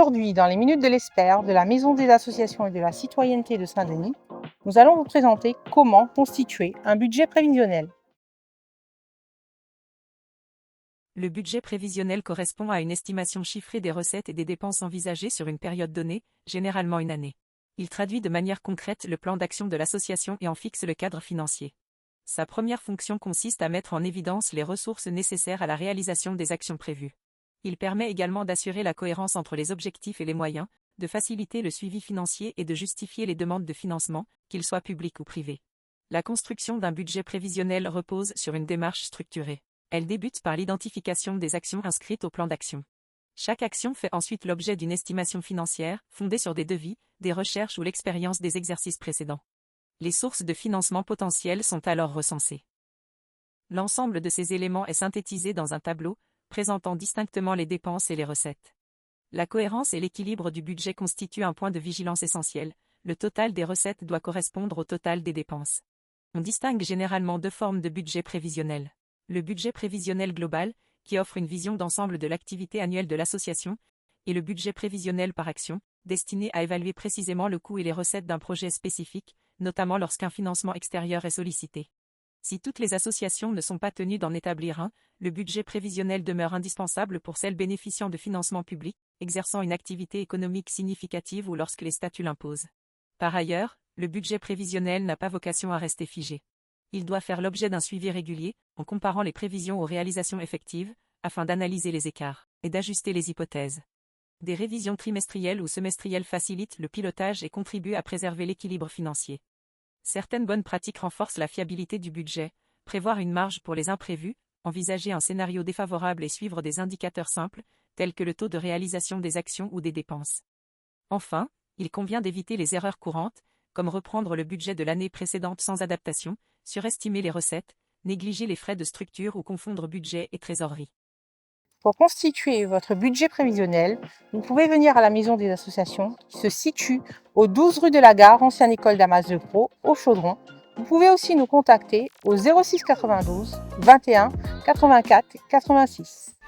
Aujourd'hui, dans les Minutes de l'Expert de la Maison des associations et de la citoyenneté de Saint-Denis, nous allons vous présenter comment constituer un budget prévisionnel. Le budget prévisionnel correspond à une estimation chiffrée des recettes et des dépenses envisagées sur une période donnée, généralement une année. Il traduit de manière concrète le plan d'action de l'association et en fixe le cadre financier. Sa première fonction consiste à mettre en évidence les ressources nécessaires à la réalisation des actions prévues. Il permet également d'assurer la cohérence entre les objectifs et les moyens, de faciliter le suivi financier et de justifier les demandes de financement, qu'ils soient publics ou privés. La construction d'un budget prévisionnel repose sur une démarche structurée. Elle débute par l'identification des actions inscrites au plan d'action. Chaque action fait ensuite l'objet d'une estimation financière, fondée sur des devis, des recherches ou l'expérience des exercices précédents. Les sources de financement potentielles sont alors recensées. L'ensemble de ces éléments est synthétisé dans un tableau, présentant distinctement les dépenses et les recettes. La cohérence et l'équilibre du budget constituent un point de vigilance essentiel. Le total des recettes doit correspondre au total des dépenses. On distingue généralement deux formes de budget prévisionnel. Le budget prévisionnel global, qui offre une vision d'ensemble de l'activité annuelle de l'association, et le budget prévisionnel par action, destiné à évaluer précisément le coût et les recettes d'un projet spécifique, notamment lorsqu'un financement extérieur est sollicité. Si toutes les associations ne sont pas tenues d'en établir un, le budget prévisionnel demeure indispensable pour celles bénéficiant de financements publics, exerçant une activité économique significative ou lorsque les statuts l'imposent. Par ailleurs, le budget prévisionnel n'a pas vocation à rester figé. Il doit faire l'objet d'un suivi régulier, en comparant les prévisions aux réalisations effectives, afin d'analyser les écarts et d'ajuster les hypothèses. Des révisions trimestrielles ou semestrielles facilitent le pilotage et contribuent à préserver l'équilibre financier. Certaines bonnes pratiques renforcent la fiabilité du budget, prévoir une marge pour les imprévus, envisager un scénario défavorable et suivre des indicateurs simples, tels que le taux de réalisation des actions ou des dépenses. Enfin, il convient d'éviter les erreurs courantes, comme reprendre le budget de l'année précédente sans adaptation, surestimer les recettes, négliger les frais de structure ou confondre budget et trésorerie. Pour constituer votre budget prévisionnel, vous pouvez venir à la Maison des associations qui se situe au 12 rue de la Gare, ancienne école d'Amas de Pro, au Chaudron. Vous pouvez aussi nous contacter au 06 92 21 84 86.